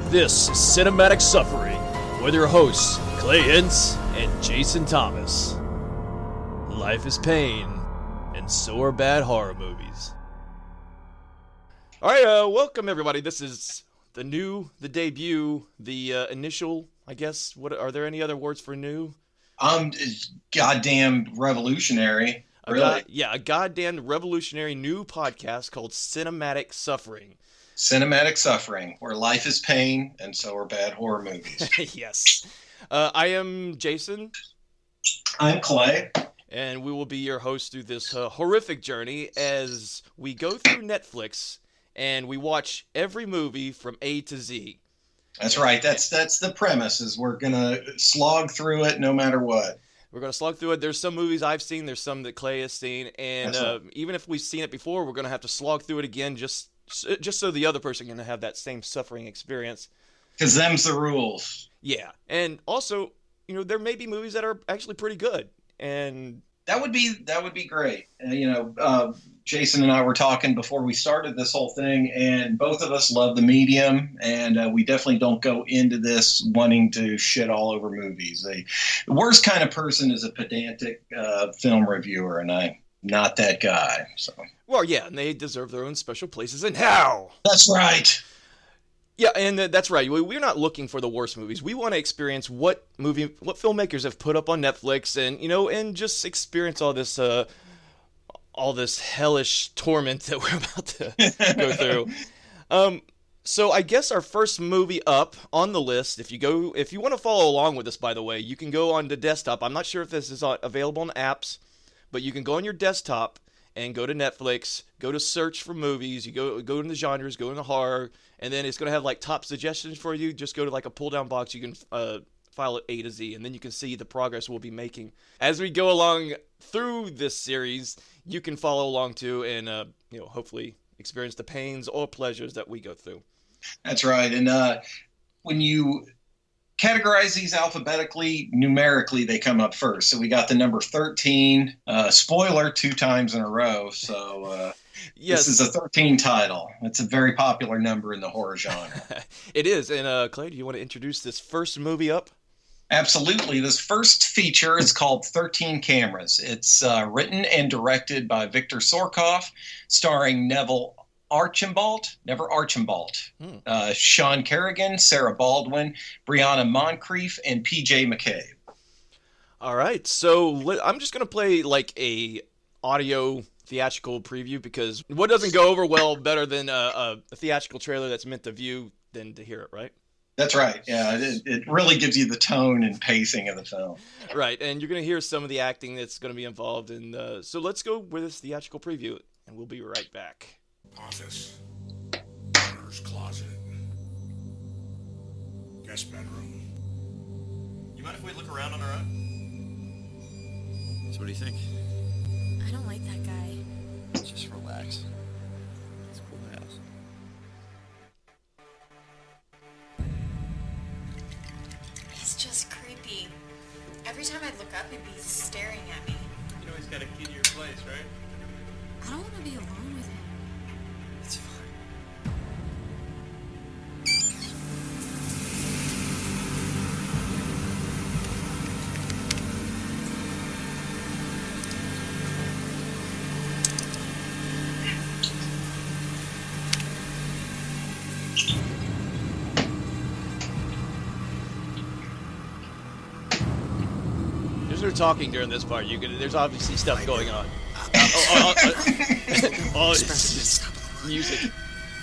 This is Cinematic Suffering with your hosts, Clay Hintz and Jason Thomas. Life is pain, and so are bad horror movies. Alright, welcome everybody. This is the debut, the initial, I guess. What are there any other words for new? Goddamn revolutionary. Really? A goddamn revolutionary new podcast called Cinematic Suffering. Cinematic Suffering, where life is pain, and so are bad horror movies. Yes. I am Jason. I'm Clay. And we will be your host through this horrific journey as we go through Netflix and we watch every movie from A to Z. That's right. That's the premise, is we're going to slog through it no matter what. We're going to slog through it. There's some movies I've seen. There's some that Clay has seen. And even if we've seen it before, we're going to have to slog through it again just so the other person can have that same suffering experience. Because them's the rules. Yeah. And also, there may be movies that are actually pretty good. And that would be great. Jason and I were talking before we started this whole thing, and both of us love the medium, and we definitely don't go into this wanting to shit all over movies. The worst kind of person is a pedantic film reviewer, and I'm not that guy. So. Well, yeah, and they deserve their own special places in hell. That's right. Yeah, and that's right. We're not looking for the worst movies. We want to experience what filmmakers have put up on Netflix, and just experience all this hellish torment that we're about to go through. So I guess our first movie up on the list, if you want to follow along with us, by the way, you can go on the desktop. I'm not sure if this is available on apps, but you can go on your desktop and go to Netflix, go to search for movies, you go into the genres, go into horror, and then it's going to have like top suggestions for you. Just go to like a pull down box, you can file it A to Z, and then you can see the progress we'll be making. As we go along through this series, you can follow along too, and hopefully experience the pains or pleasures that we go through. That's right. And when you categorize these alphabetically, numerically, they come up first. So we got the number 13, spoiler 2 times in a row. So yes. This is a 13 title. It's a very popular number in the horror genre. It is. And Clay, do you want to introduce this first movie up? Absolutely. This first feature is called 13 Cameras. It's written and directed by Victor Sorkoff, starring Never Archambault, Sean Kerrigan, Sarah Baldwin, Brianna Moncrief, and P.J. McCabe. All right, so I'm just going to play like a audio theatrical preview, because what doesn't go over well better than a theatrical trailer that's meant to view than to hear it, right? That's right. Yeah, it really gives you the tone and pacing of the film. Right, and you're going to hear some of the acting that's going to be involved. And so let's go with this theatrical preview, and we'll be right back. Office, owner's closet, guest bedroom. You mind if we look around on our own? So what do you think? I don't like that guy. Just relax. It's a cool house. He's just creepy. Every time I look up, he'd be staring at me. You know he's got a key to your place, right? I don't want to be alone with him. It's fine. There's no talking during this part. There's obviously stuff going on. Music.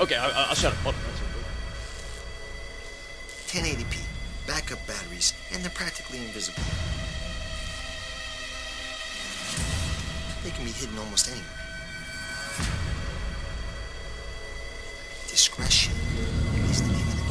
Okay, I'll shut up. Hold on. 1080p, backup batteries, and they're practically invisible. They can be hidden almost anywhere. Discretion is the name of the game.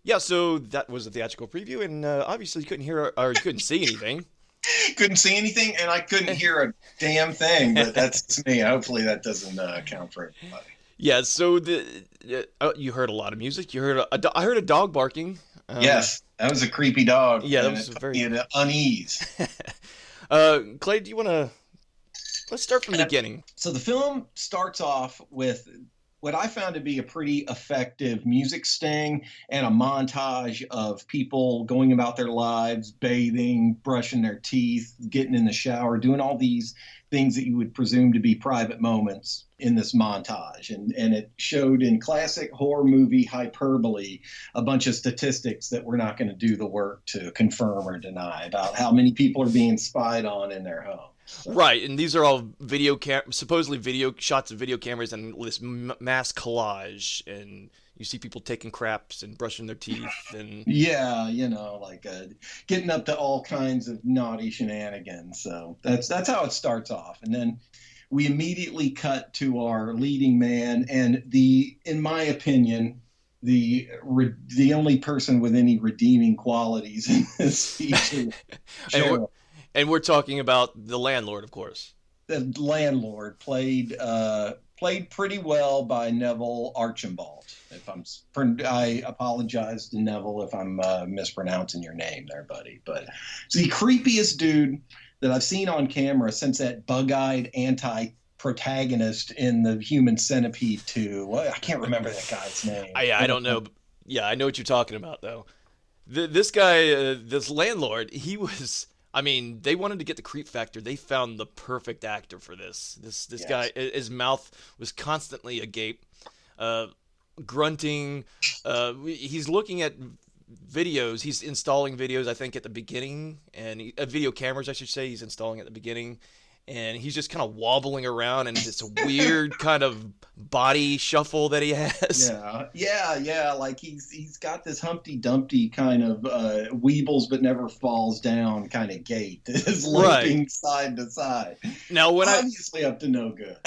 Yeah, so that was a theatrical preview, and obviously you couldn't hear or you couldn't see anything. Couldn't see anything, and I couldn't hear a damn thing. But that's me. Hopefully, that doesn't count for everybody. Yeah, so you heard a lot of music. You heard I heard a dog barking. Yes, that was a creepy dog. Yeah, that and was it put very. me at unease. Clay, do you want to? Let's start from the beginning. So the film starts off with what I found to be a pretty effective music sting and a montage of people going about their lives, bathing, brushing their teeth, getting in the shower, doing all these things that you would presume to be private moments in this montage. And it showed in classic horror movie hyperbole a bunch of statistics that we're not going to do the work to confirm or deny about how many people are being spied on in their home. So. Right, and these are all supposedly video shots of video cameras and this mass collage, and you see people taking craps and brushing their teeth, and yeah, like getting up to all kinds of naughty shenanigans. So that's how it starts off, and then we immediately cut to our leading man, and in my opinion, the only person with any redeeming qualities in this feature. And we're talking about the landlord, of course. The landlord played pretty well by Neville Archibald. I apologize to Neville if I'm mispronouncing your name there, buddy. But it's the creepiest dude that I've seen on camera since that bug-eyed anti-protagonist in the Human Centipede 2. I can't remember that guy's name. I don't know. Yeah, I know what you're talking about, though. This guy, this landlord, he was... I mean, they wanted to get the creep factor. They found the perfect actor for this. This yes. Guy, his mouth was constantly agape, grunting. He's looking at videos. He's installing videos, I think, at the beginning, and video cameras, I should say. He's installing at the beginning, and he's just kind of wobbling around in this weird kind of body shuffle that he has. Yeah. Like he's got this Humpty Dumpty kind of weebles but never falls down kind of gait. Is limping side to side. Now, obviously up to no good.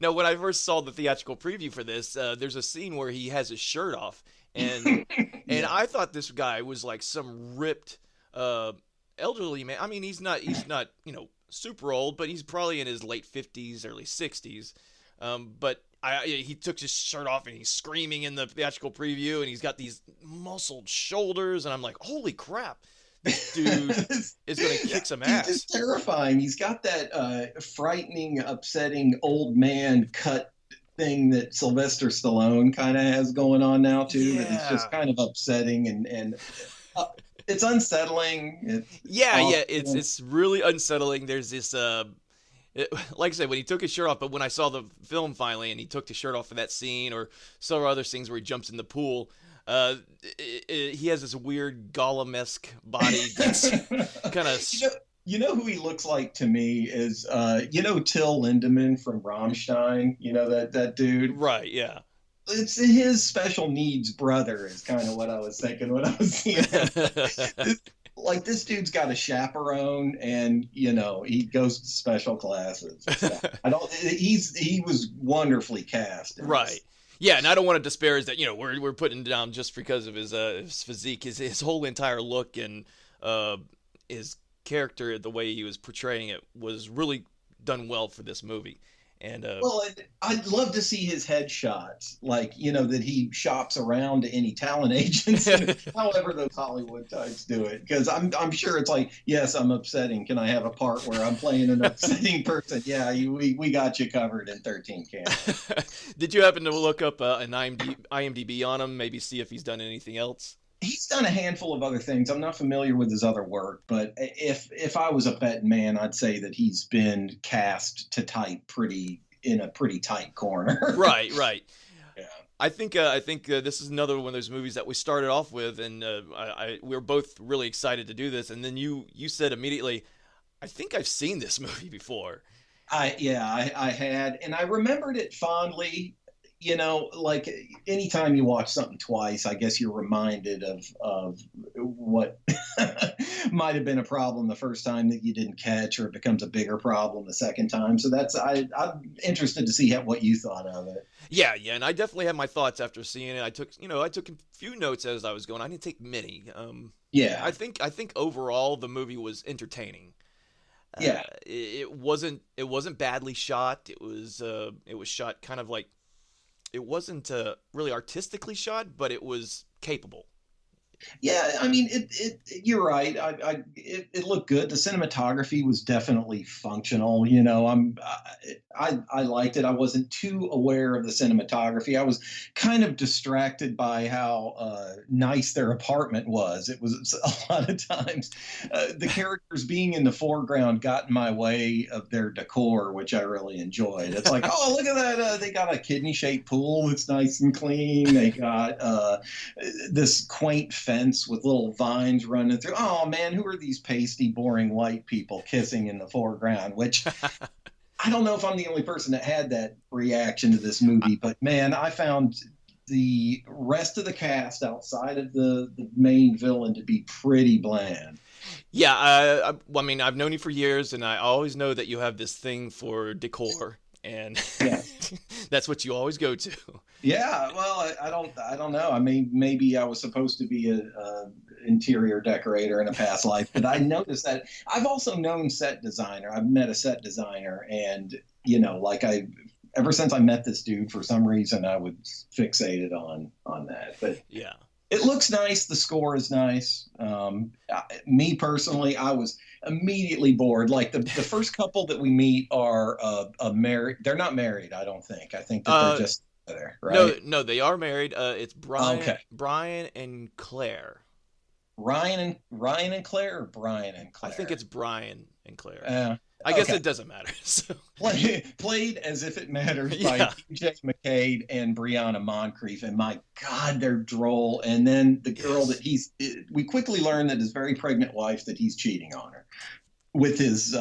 Now, when I first saw the theatrical preview for this, there's a scene where he has his shirt off, and and I thought this guy was like some ripped elderly man. I mean, he's not super old, but he's probably in his late 50s, early 60s. But he took his shirt off and he's screaming in the theatrical preview, and he's got these muscled shoulders, and I'm like, holy crap, this dude is going to kick some ass. It's terrifying. He's got that frightening, upsetting old man cut thing that Sylvester Stallone kind of has going on now too. Yeah. That it's just kind of upsetting and it's unsettling. It's really unsettling. There's this, like I said, when he took his shirt off, but when I saw the film finally and he took his shirt off for that scene, or several other scenes where he jumps in the pool, he has this weird Gollum-esque body that's kind of... You know who he looks like to me is, Till Lindemann from Rammstein? You know, that dude? Right, yeah. It's his special needs brother is kind of what I was thinking when I was seeing it. This dude's got a chaperone, and he goes to special classes. He was wonderful cast. Right. Yeah, and I don't want to disparage that. We're putting him down just because of his physique, his whole entire look, and his character, the way he was portraying it, was really done well for this movie. And I'd love to see his headshots, that he shops around to any talent agents, however those Hollywood types do it. Because I'm sure it's like, yes, I'm upsetting. Can I have a part where I'm playing an upsetting person? Yeah, we got you covered in 13 cameras. Did you happen to look up an IMDb on him? Maybe see if he's done anything else? He's done a handful of other things. I'm not familiar with his other work, but if I was a betting man, I'd say that he's been cast to type in a pretty tight corner. Right. Yeah. I think this is another one of those movies that we started off with, and we were both really excited to do this. And then you said immediately, I think I've seen this movie before. I had, and I remembered it fondly. like anytime you watch something twice, I guess you're reminded of what might have been a problem the first time that you didn't catch, or it becomes a bigger problem the second time. So I'm interested to see what you thought of it. Yeah, yeah, and I definitely had my thoughts after seeing it. I took a few notes as I was going. I didn't take many. Yeah, I think overall the movie was entertaining. yeah, It wasn't badly shot. It was shot kind of like, it wasn't really artistically shot, but it was capable. yeah. I mean, you're right. It looked good. The cinematography was definitely functional. I liked it. I wasn't too aware of the cinematography. I was kind of distracted by how nice their apartment was. It was a lot of times the characters being in the foreground got in my way of their decor, which I really enjoyed. It's like, oh, look at that! They got a kidney-shaped pool. It's nice and clean. They got this quaint fence with little vines running through. Oh man, who are these pasty, boring white people kissing in the foreground? Which I don't know if I'm the only person that had that reaction to this movie, but man, I found the rest of the cast outside of the main villain to be pretty bland. Yeah, I mean, I've known you for years, and I always know that you have this thing for decor, and Yeah. that's what you always go to. Yeah, well, I don't know. I mean, maybe I was supposed to be a interior decorator in a past life, but I noticed that I've also known set designer. I've met a set designer, and like ever since I met this dude, for some reason I was fixated on that. But Yeah. it looks nice. The score is nice. Me personally, I was immediately bored. Like the first couple that we meet are married. They're not married, I don't think. I think that they're just together, right? No, no, they are married. It's Okay. Brian and Claire. Ryan and Claire, or Brian and Claire? I think it's Brian and Claire. I guess Okay. it doesn't matter. So, Played as if it matters by yeah. TJ McCade and Brianna Moncrief, and my God, they're droll. And then the girl Yes. that we quickly learn that his very pregnant wife, that he's cheating on her with his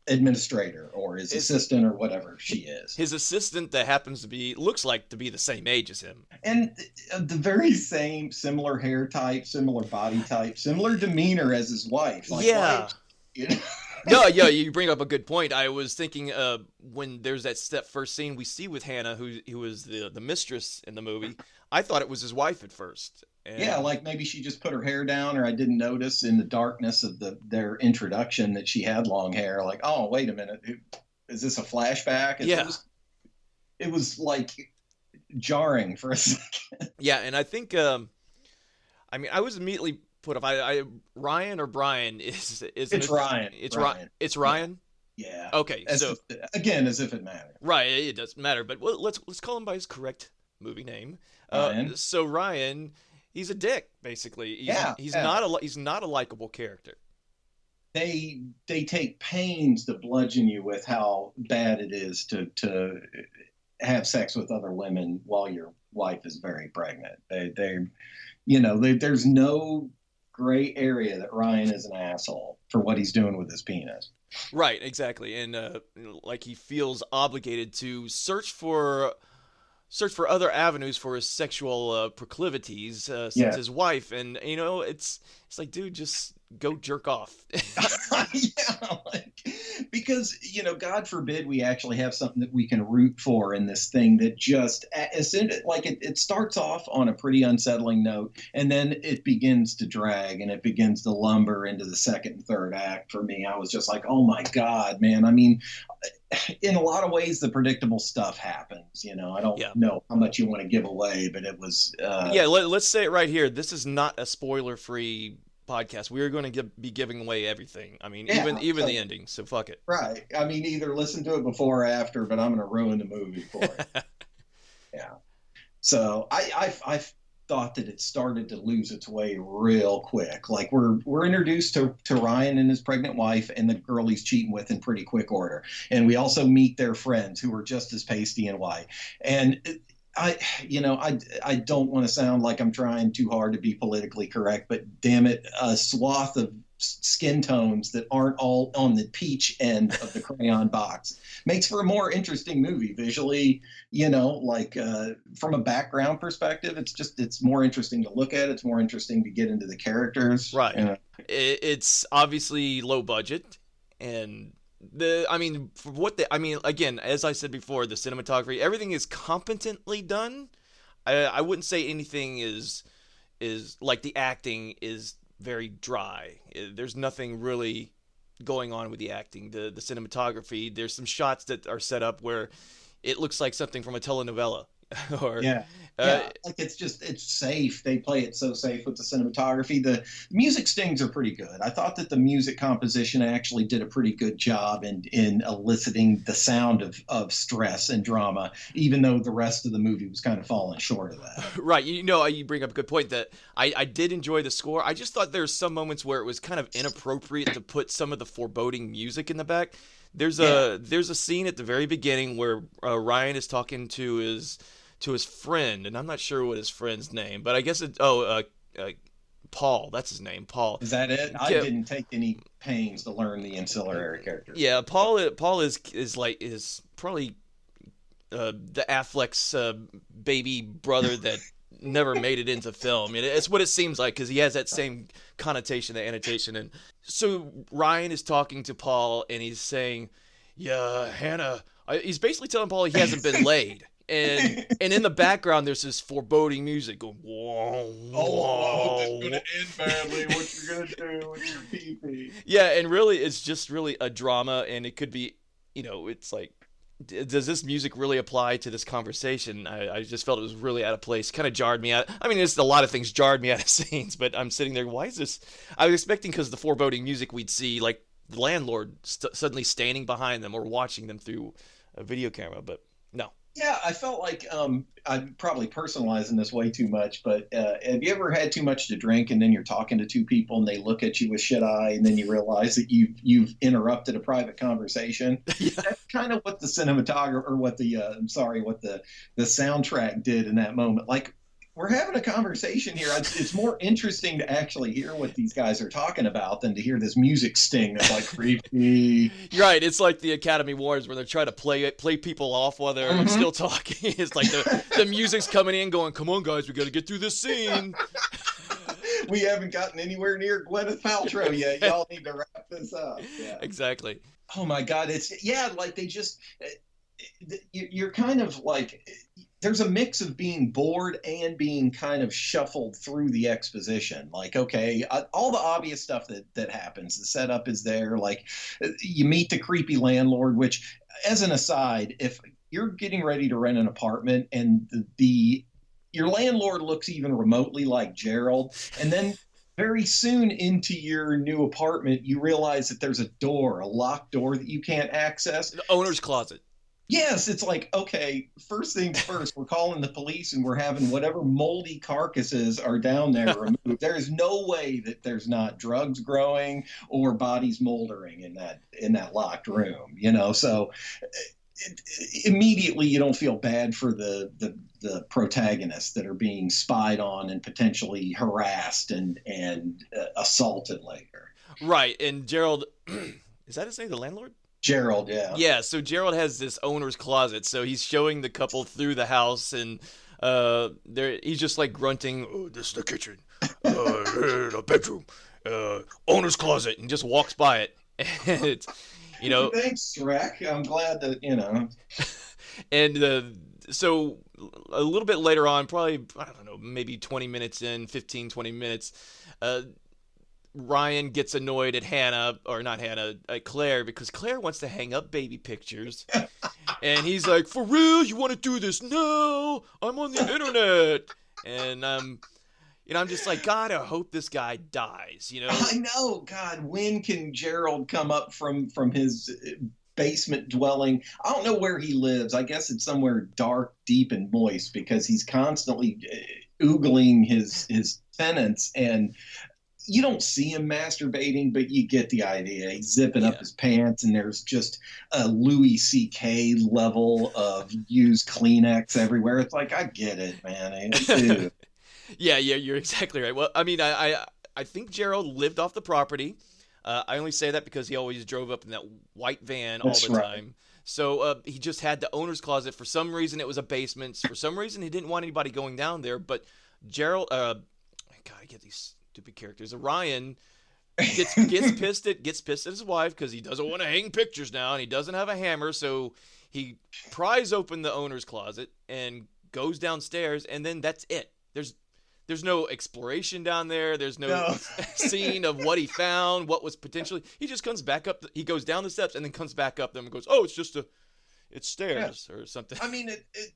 administrator or his assistant or whatever she is. His assistant that looks like to be the same age as him. And the very similar hair type, similar body type, similar demeanor as his wife. Like, Yeah. why- No, yeah, you bring up a good point. I was thinking when there's that first scene we see with Hannah, who was the mistress in the movie, I thought it was his wife at first. And Yeah, like maybe she just put her hair down, or I didn't notice in the darkness of their introduction that she had long hair. Like, oh, wait a minute, is this a flashback? Yeah. It was like jarring for a second. Yeah, and I think I mean, I was immediately put off. Ryan or Brian is It's Ryan. It's Ryan. It's Ryan. Yeah. Okay, so As if it mattered. right, it doesn't matter, but let's call him by his correct movie name. Ryan. So Ryan, he's a dick basically. He's Yeah. not a likable character. They take pains to bludgeon you with how bad it is to have sex with other women while your wife is very pregnant. There's no gray area that Ryan is an asshole for what he's doing with his penis. Right, exactly, and like he feels obligated to search for other avenues for his sexual proclivities since Yeah. his wife, and it's like, dude, just go jerk off. Yeah, because God forbid we actually have something that we can root for in this thing that just it starts off on a pretty unsettling note, and then it begins to drag and it begins to lumber into the second and third act. For me, I was just like, oh my God, man. I mean, in a lot of ways, the predictable stuff happens. I don't know how much you want to give away, but it was. Yeah, let's say it right here. This is not a spoiler-free podcast. We are going to be giving away everything. I mean, even the ending. So fuck it. Right. I mean, either listen to it before or after, but I'm going to ruin the movie for it. Yeah. So I thought that it started to lose its way real quick. Like we're introduced to Ryan and his pregnant wife and the girl he's cheating with in pretty quick order, and we also meet their friends who are just as pasty and white. And I don't want to sound like I'm trying too hard to be politically correct, but damn it, a swath of skin tones that aren't all on the peach end of the crayon box. Makes for a more interesting movie visually, like from a background perspective. It's more interesting to look at. It's more interesting to get into the characters. Right. It's obviously low budget, and for what again, as I said before, the cinematography, everything is competently done. I wouldn't say anything is like the acting is very dry. There's nothing really going on with the acting. The cinematography, there's some shots that are set up where it looks like something from a telenovela. Or like it's safe. They play it so safe with the cinematography. The music stings are pretty good. I thought that the music composition actually did a pretty good job in eliciting the sound of stress and drama, even though the rest of the movie was kind of falling short of that. Right. You bring up a good point that I did enjoy the score. I just thought there's some moments where it was kind of inappropriate to put some of the foreboding music in the back. There's a scene at the very beginning where Ryan is talking to his friend, and I'm not sure what his friend's name, but I guess Paul. That's his name, Paul. Is that it? I didn't take any pains to learn the ancillary characters. Yeah, Paul is probably the Affleck's baby brother that never made it into film. It's what it seems like, because he has that same connotation, the annotation. And so Ryan is talking to Paul, and he's saying, "Yeah, Hannah." He's basically telling Paul he hasn't been laid. And in the background, there's this foreboding music going, whoa, whoa. I hope this is going to end badly. What you're going to do with your pee-pee. Yeah, and really, it's just really a drama, and it could be, it's like, does this music really apply to this conversation? I just felt it was really out of place. Kind of jarred me out. I mean, a lot of things jarred me out of scenes, but I'm sitting there, why is this? I was expecting, because the foreboding music, we'd see, like, the landlord suddenly standing behind them or watching them through a video camera, but no. Yeah, I felt like I'm probably personalizing this way too much, but have you ever had too much to drink and then you're talking to two people and they look at you with shit eye and then you realize that you've interrupted a private conversation? Yeah. That's kind of what the cinematographer, or what the soundtrack did in that moment. Like, we're having a conversation here. It's more interesting to actually hear what these guys are talking about than to hear this music sting that's like creepy. You're right. It's like the Academy Awards where they're trying to play people off while they're still talking. It's like the music's coming in going, come on, guys, we got to get through this scene. We haven't gotten anywhere near Gwyneth Paltrow yet. Y'all need to wrap this up. Yeah. Exactly. Oh, my God. Like they just you're kind of like – there's a mix of being bored and being kind of shuffled through the exposition. Like, okay, all the obvious stuff that happens, the setup is there. Like, you meet the creepy landlord, which, as an aside, if you're getting ready to rent an apartment and your landlord looks even remotely like Gerald, and then very soon into your new apartment, you realize that there's a locked door that you can't access. The owner's closet. Yes, it's like, okay, first things first, we're calling the police and we're having whatever moldy carcasses are down there removed. There is no way that there's not drugs growing or bodies moldering in that locked room, So immediately you don't feel bad for the protagonists that are being spied on and potentially harassed and assaulted later. Right, and Gerald, is that his name, the landlord? Gerald, yeah. Yeah, so Gerald has this owner's closet, so he's showing the couple through the house, and he's just like grunting, "Oh, this is the kitchen, the bedroom, owner's closet," and just walks by it. And it's, Thanks, Shrek. I'm glad that, And so a little bit later on, probably, I don't know, maybe 20 minutes in, 15, 20 minutes, Ryan gets annoyed at Claire, because Claire wants to hang up baby pictures. And he's like, "For real? You want to do this?" "No, I'm on the internet." And I'm just like, God, I hope this guy dies, I know. God, when can Gerald come up from his basement dwelling? I don't know where he lives. I guess it's somewhere dark, deep, and moist, because he's constantly oogling his tenants, and you don't see him masturbating, but you get the idea. He's zipping up his pants, and there's just a Louis C.K. level of used Kleenex everywhere. It's like, I get it, man. Yeah, you're exactly right. Well, I mean, I think Gerald lived off the property. I only say that because he always drove up in that white van all That's the right. time. So he just had the owner's closet. For some reason, it was a basement. For some reason, he didn't want anybody going down there. But Gerald, God, I get these stupid characters. Ryan gets pissed at his wife because he doesn't want to hang pictures now, and he doesn't have a hammer. So he pries open the owner's closet and goes downstairs, and then that's it. There's no exploration down there. There's no scene of what he found, what was potentially. He just comes back up. He goes down the steps and then comes back up them and goes, "Oh, it's stairs or something." I mean,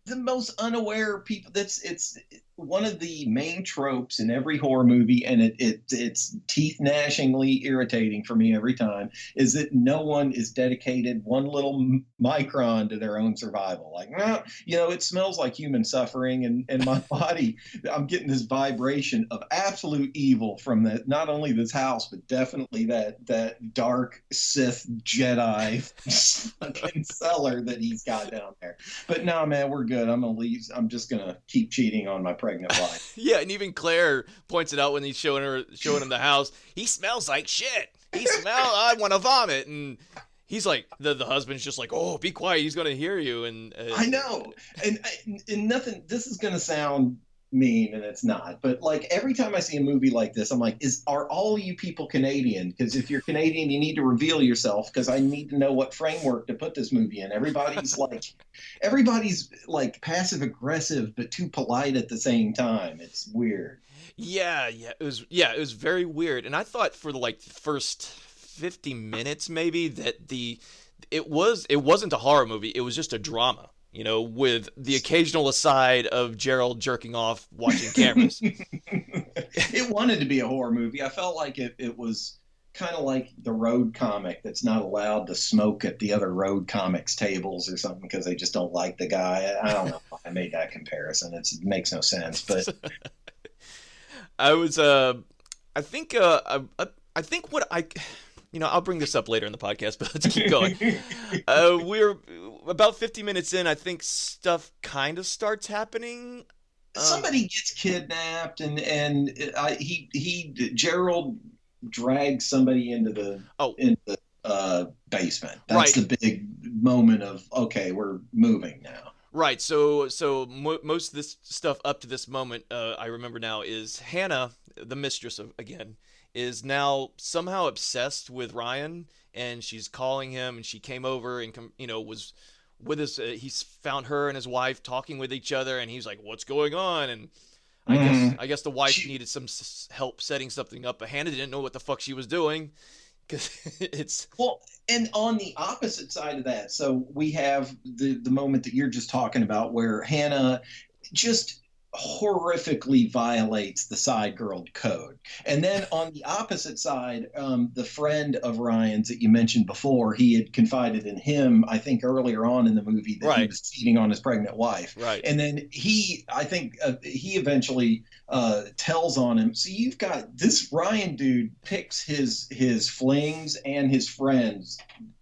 the most unaware people. It's one of the main tropes in every horror movie, and it's teeth gnashingly irritating for me every time. Is that no one is dedicated one little micron to their own survival? Like, well, it smells like human suffering, and my body. I'm getting this vibration of absolute evil from that. Not only this house, but definitely that dark Sith Jedi fucking cellar that he's got down there. But no, man, we're good. I'm gonna leave. I'm just gonna keep cheating on my pregnant wife. Yeah, and even Claire points it out when he's showing him the house. He smells like shit. I want to vomit. And he's like, the husband's just like, oh, be quiet. He's gonna hear you. And I know, and nothing. This is gonna sound mean, and it's not. But like every time I see a movie like this, I'm like, are all you people Canadian? Because if you're Canadian, you need to reveal yourself. Because I need to know what framework to put this movie in. Everybody's like passive aggressive, but too polite at the same time. It's weird. Yeah, it was very weird. And I thought for the first 50 minutes maybe that it wasn't a horror movie. It was just a drama. With the occasional aside of Gerald jerking off watching cameras. It wanted to be a horror movie. I felt like it was kind of like the road comic that's not allowed to smoke at the other road comics tables or something because they just don't like the guy. I don't know why I made that comparison. It makes no sense. But I think what I'll bring this up later in the podcast, but let's keep going. We're about 50 minutes in. I think stuff kind of starts happening. Somebody gets kidnapped, and Gerald drags somebody into the basement. That's right. The big moment of, okay, we're moving now. Right. So most of this stuff up to this moment, I remember now, is Hannah, the mistress is now somehow obsessed with Ryan, and she's calling him, and she came over and was with us. He's found her and his wife talking with each other, and he's like, "What's going on?" And I guess the wife needed some help setting something up, but Hannah didn't know what the fuck she was doing because it's And on the opposite side of that, so we have the moment that you're just talking about, where Hannah just horrifically violates the side girl code. And then on the opposite side, the friend of Ryan's that you mentioned before, he had confided in him, I think earlier on in the movie, that he was cheating on his pregnant wife. Right. And then he eventually tells on him. So you've got this Ryan dude picks his flings and his friends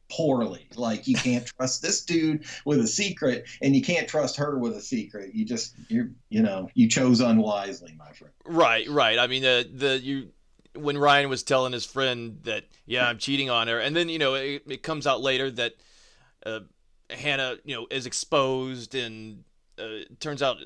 poorly. Like, you can't trust this dude with a secret, and you can't trust her with a secret. You chose unwisely, my friend. Right. I mean, when Ryan was telling his friend that, yeah, I'm cheating on her, and then it comes out later that Hannah is exposed, and it turns out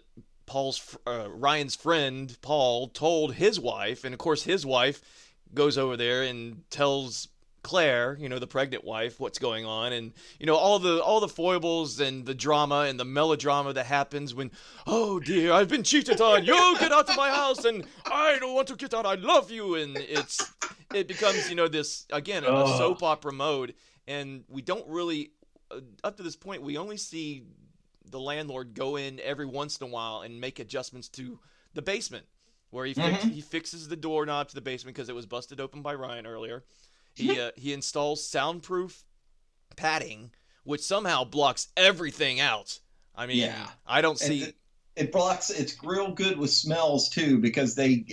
Ryan's friend Paul told his wife, and of course his wife goes over there and tells Claire, the pregnant wife, what's going on, and all the foibles and the drama and the melodrama that happens when, oh dear, I've been cheated on, you get out of my house, and I don't want to get out, I love you, and it becomes this again a soap opera mode, and we don't really up to this point we only see the landlord go in every once in a while and make adjustments to the basement where he fixes the doorknob to the basement because it was busted open by Ryan earlier. He installs soundproof padding, which somehow blocks everything out. I mean, I don't see. It blocks. It's real good with smells too, because they,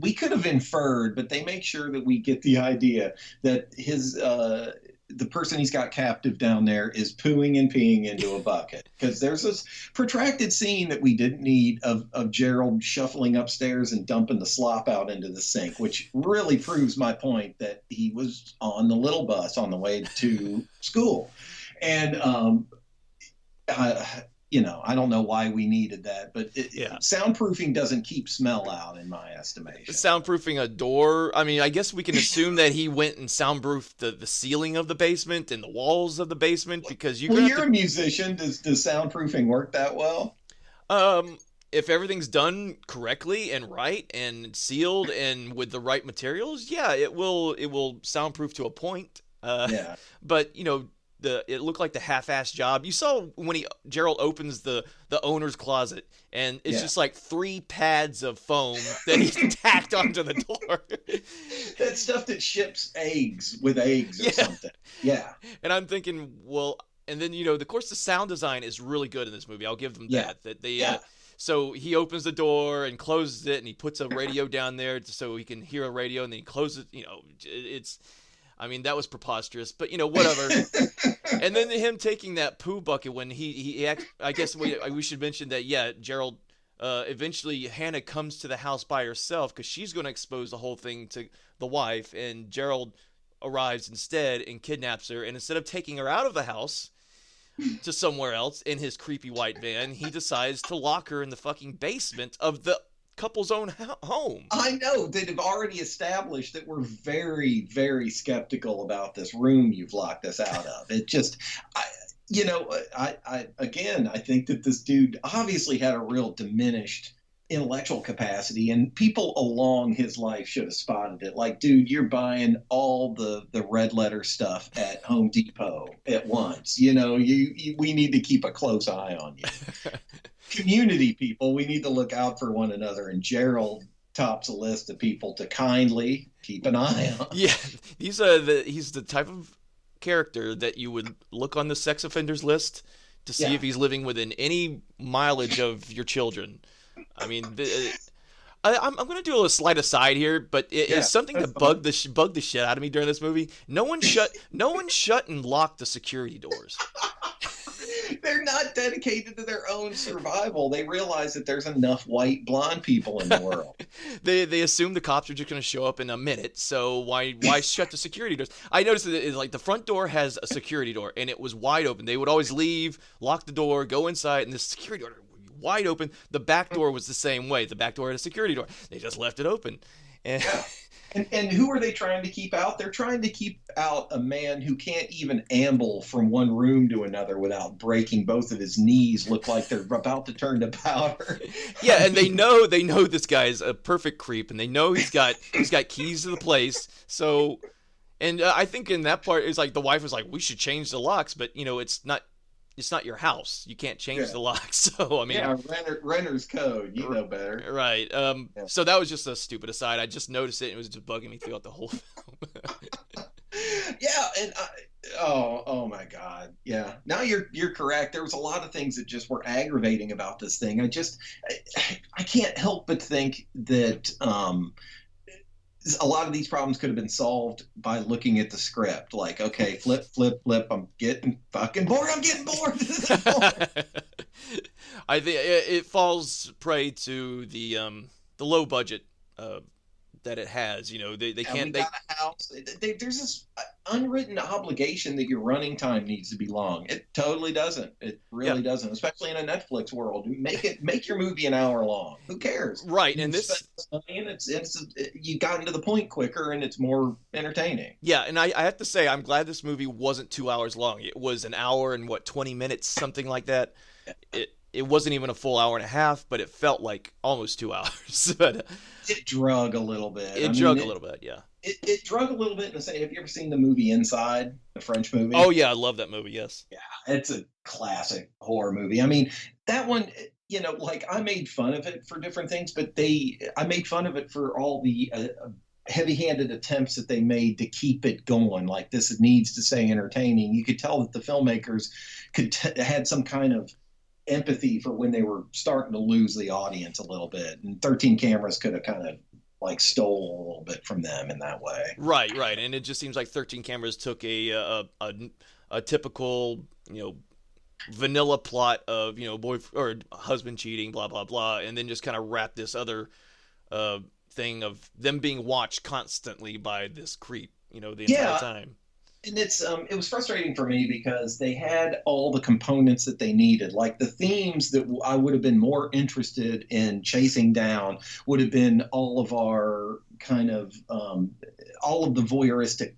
we could have inferred, but they make sure that we get the idea that the person he's got captive down there is pooing and peeing into a bucket. Because there's this protracted scene that we didn't need of Gerald shuffling upstairs and dumping the slop out into the sink, which really proves my point that he was on the little bus on the way to school. And I don't know why we needed that, but soundproofing doesn't keep smell out, in my estimation. Soundproofing a door. I mean, I guess we can assume that he went and soundproofed the ceiling of the basement and the walls of the basement, because you're a musician. Does soundproofing work that well? If everything's done correctly and right and sealed and with the right materials, yeah, it will soundproof to a point. But it looked like the half-assed job. You saw when Gerald opens the owner's closet, and it's just like 3 pads of foam that he tacked onto the door. That stuff that ships eggs with eggs or something. Yeah. And I'm thinking, well, and then of course the sound design is really good in this movie. I'll give them that. That they. So he opens the door and closes it, and he puts a radio down there so he can hear a radio, and then he closes it. It's. I mean, that was preposterous, but whatever. And then him taking that poo bucket when I guess we should mention that, Gerald, eventually Hannah comes to the house by herself because she's going to expose the whole thing to the wife, and Gerald arrives instead and kidnaps her. And instead of taking her out of the house to somewhere else in his creepy white van, he decides to lock her in the fucking basement of the couple's own home. I know. They've already established that we're very, very skeptical about this room you've locked us out of. It just, I think that this dude obviously had a real diminished intellectual capacity, and people along his life should have spotted it. Like, dude, you're buying all the red letter stuff at Home Depot at once. We need to keep a close eye on you. Community people, we need to look out for one another, and Gerald tops a list of people to kindly keep an eye on. Yeah, he's the type of character that you would look on the sex offenders list to see if he's living within any mileage of your children. I mean, I'm going to do a little slight aside here, but it's something that bugged the shit out of me during this movie. No one shut and locked the security doors. They're not dedicated to their own survival. They realize that there's enough white blonde people in the world. They assume the cops are just going to show up in a minute, so why shut the security doors? I noticed that it's like the front door has a security door, and it was wide open. They would always leave, lock the door, go inside, and the security door would be wide open. The back door was the same way. The back door had a security door. They just left it open. And And who are they trying to keep out? They're trying to keep out a man who can't even amble from one room to another without breaking both of his knees. Look like they're about to turn to powder. Yeah, and they know this guy's a perfect creep, and they know he's got keys to the place. So, and I think in that part, it's like the wife was like, "We should change the locks," but it's not your house. You can't change the locks. So, I mean... renter's code. You know better. Right. So that was just a stupid aside. I just noticed it, and it was just bugging me throughout the whole film. Yeah, and oh my God. Yeah. Now you're correct. There was a lot of things that just were aggravating about this thing. I can't help but think that... a lot of these problems could have been solved by looking at the script. Like, okay, flip. I'm getting fucking bored. I think it falls prey to the low budget that it has. They can't. Got a house. There's this unwritten obligation that your running time needs to be long. It totally doesn't. It really doesn't. Especially in a Netflix world, make your movie an hour long. Who cares? Right, and you got into the point quicker, and it's more entertaining. Yeah, and I have to say, I'm glad this movie wasn't 2 hours long. It was an hour and 20 minutes, something like that. It wasn't even a full hour and a half, but it felt like almost 2 hours. But it drug a little bit. It drug a little bit, yeah. It drug a little bit in the same. Have you ever seen the movie Inside, the French movie? Oh yeah, I love that movie. Yes. Yeah, it's a classic horror movie. I mean, that one, like I made fun of it for different things, but I made fun of it for all the heavy-handed attempts that they made to keep it going. Like, this needs to stay entertaining. You could tell that the filmmakers had some kind of empathy for when they were starting to lose the audience a little bit, and 13 cameras could have kind of like stole a little bit from them in that way. Right, right, and it just seems like 13 Cameras took a typical, vanilla plot of, boy or husband cheating, blah blah blah, and then just kind of wrap this other uh, thing of them being watched constantly by this creep, the entire Yeah, time. and it was frustrating for me because they had all the components that they needed. Like the themes that I would have been more interested in chasing down would have been all of our kind of all of the voyeuristic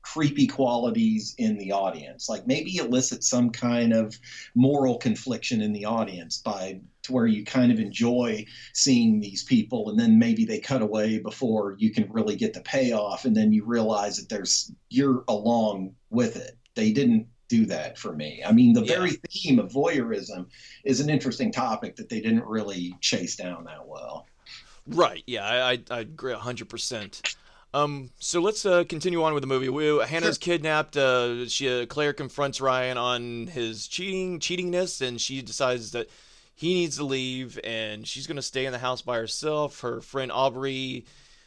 creepy qualities in the audience. Like maybe elicit some kind of moral confliction in the audience by to where you kind of enjoy seeing these people, and then maybe they cut away before you can really get the payoff, and then you realize that you're along with it. They didn't do that for me. I mean, the Yeah. very theme of voyeurism is an interesting topic that they didn't really chase down that well. Right. Yeah, I agree 100%. So let's continue on with the movie. Hannah's kidnapped. Claire confronts Ryan on his cheatingness, and she decides that he needs to leave, and she's gonna stay in the house by herself. Her friend Aubrey,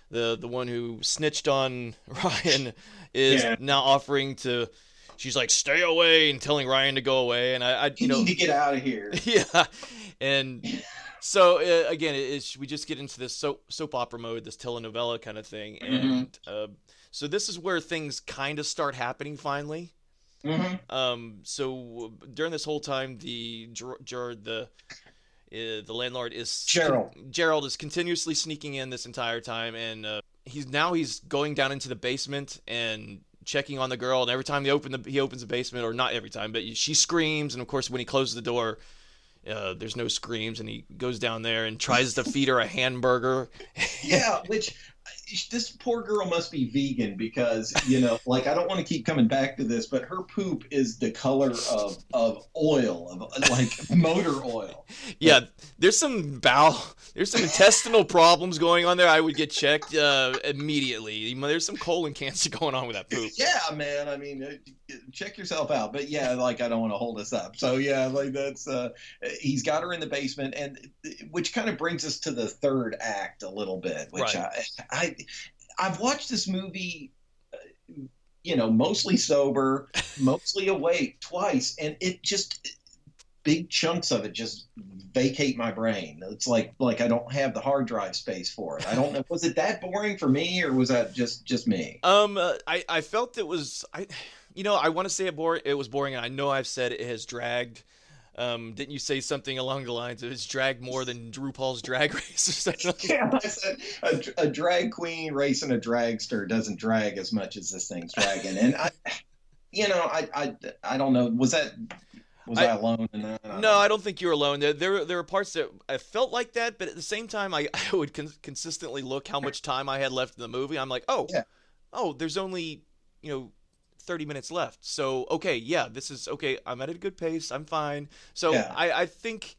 the one who snitched on Ryan, is Yeah. now offering to. She's like, "Stay away," and telling Ryan to go away. And You need to get out of here. yeah, and so again, we just get into this soap opera mode, this telenovela kind of thing, and so this is where things kind of start happening finally. So during this whole time, the landlord is Gerald is continuously sneaking in this entire time, and he's going down into the basement and checking on the girl, and every time he opens the basement, or not every time, but she screams, and of course when he closes the door, there's no screams, and he goes down there and tries to feed her a hamburger. Yeah, which this poor girl must be vegan because, like I don't want to keep coming back to this, but her poop is the color of oil, of like motor oil. Yeah, there's some intestinal problems going on there. I would get checked immediately. There's some colon cancer going on with that poop. Yeah, man. I mean, check yourself out. But yeah, like I don't want to hold us up. So yeah, like that's he's got her in the basement, and which kind of brings us to the third act a little bit, which Right. I've watched this movie, mostly sober, mostly awake twice, and it just big chunks of it just vacate my brain. It's like I don't have the hard drive space for it. I don't know. Was it that boring for me, or was that just me? I felt it was I want to say it was boring, and I know I've said it has dragged. Didn't you say something along the lines of it's dragged more than RuPaul's Drag Race or something? Yeah, I said a drag queen racing a dragster doesn't drag as much as this thing's dragging. And I don't know. Was I alone in that? No, I don't think you're alone. There were parts that I felt like that, but at the same time, I would consistently look how much time I had left in the movie. I'm like, there's only 30 minutes left. So, okay, yeah, this is okay. I'm at a good pace. I'm fine. So Yeah. I think,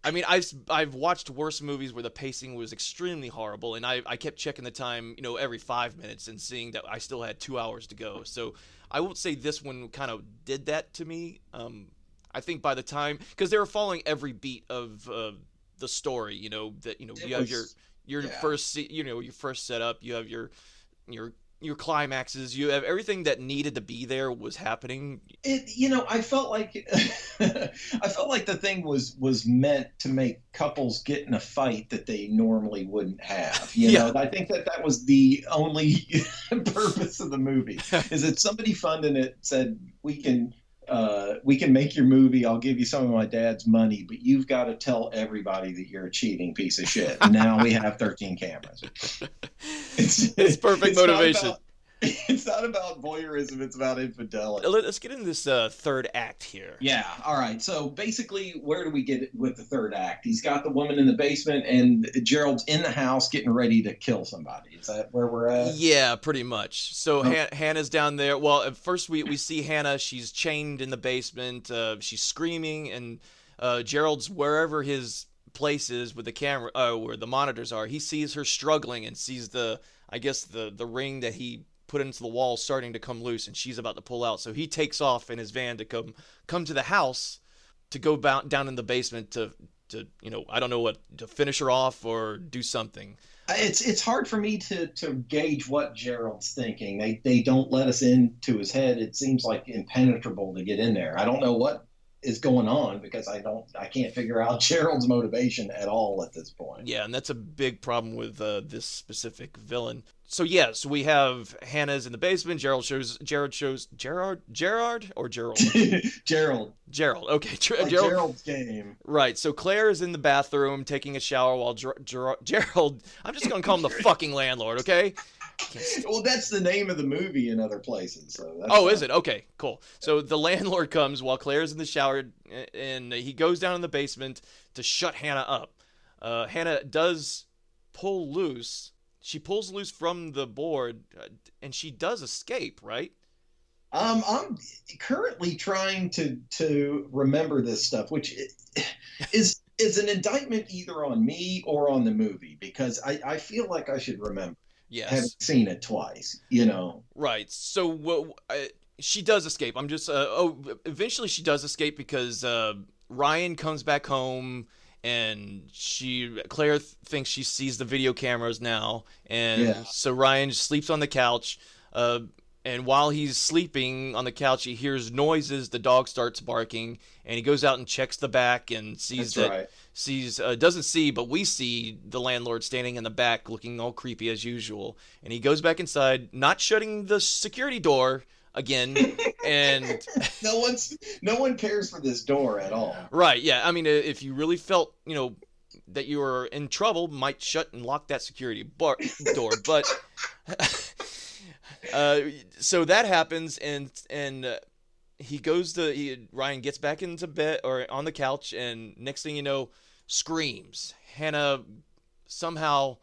I mean, I've watched worse movies where the pacing was extremely horrible, and I kept checking the time, every 5 minutes and seeing that I still had 2 hours to go. So I won't say this one kind of did that to me. I think by the time, because they were following every beat of the story, that you have your first, your first setup, you have your climaxes, you have everything that needed to be there was happening. I felt like the thing was meant to make couples get in a fight that they normally wouldn't have. I think that was the only purpose of the movie, is that somebody funding it said we can make your movie. I'll give you some of my dad's money, but you've got to tell everybody that you're a cheating piece of shit. And now we have 13 cameras. It's perfect motivation. It's not about voyeurism. It's about infidelity. Let's get into this third act here. Yeah. All right. So basically, where do we get it with the third act? He's got the woman in the basement, and Gerald's in the house getting ready to kill somebody. Is that where we're at? Yeah, pretty much. So Hannah's down there. Well, at first we see Hannah. She's chained in the basement. She's screaming, and Gerald's wherever his place is with the camera, where the monitors are. He sees her struggling and sees the ring that he put into the wall starting to come loose, and she's about to pull out. So he takes off in his van to come to the house, to go down in the basement to to, I don't know what, to finish her off or do something. It's hard for me to gauge what Gerald's thinking. They don't let us into his head. It seems like impenetrable to get in there. I don't know what is going on because I can't figure out Gerald's motivation at all at this point. Yeah, and that's a big problem with this specific villain. So yes, we have Hannah's in the basement. Gerard shows Gerard or Gerald. Gerald. Okay, like Gerald's game. Right. So Claire is in the bathroom taking a shower while Gerald. I'm just gonna call him the fucking landlord. Okay. Well, that's the name of the movie in other places. So that's is it? Okay, cool. So the landlord comes while Claire's in the shower, and he goes down in the basement to shut Hannah up. Hannah does pull loose. She pulls loose from the board, and she does escape, right? I'm currently trying to remember this stuff, which is an indictment either on me or on the movie, because I feel like I should remember. Yes. Having seen it twice, Right. So she does escape. I'm just eventually she does escape because Ryan comes back home, and Claire thinks she sees the video cameras now, and so Ryan sleeps on the couch. And while he's sleeping on the couch, he hears noises. The dog starts barking, and he goes out and checks the back and sees doesn't see, but we see the landlord standing in the back looking all creepy as usual. And he goes back inside, not shutting the security door again, and no one cares for this door at all. Right, yeah. I mean, if you really felt, that you were in trouble, might shut and lock that security door, but so that happens, and Ryan gets back into bed or on the couch, and next thing you know, screams. Hannah somehow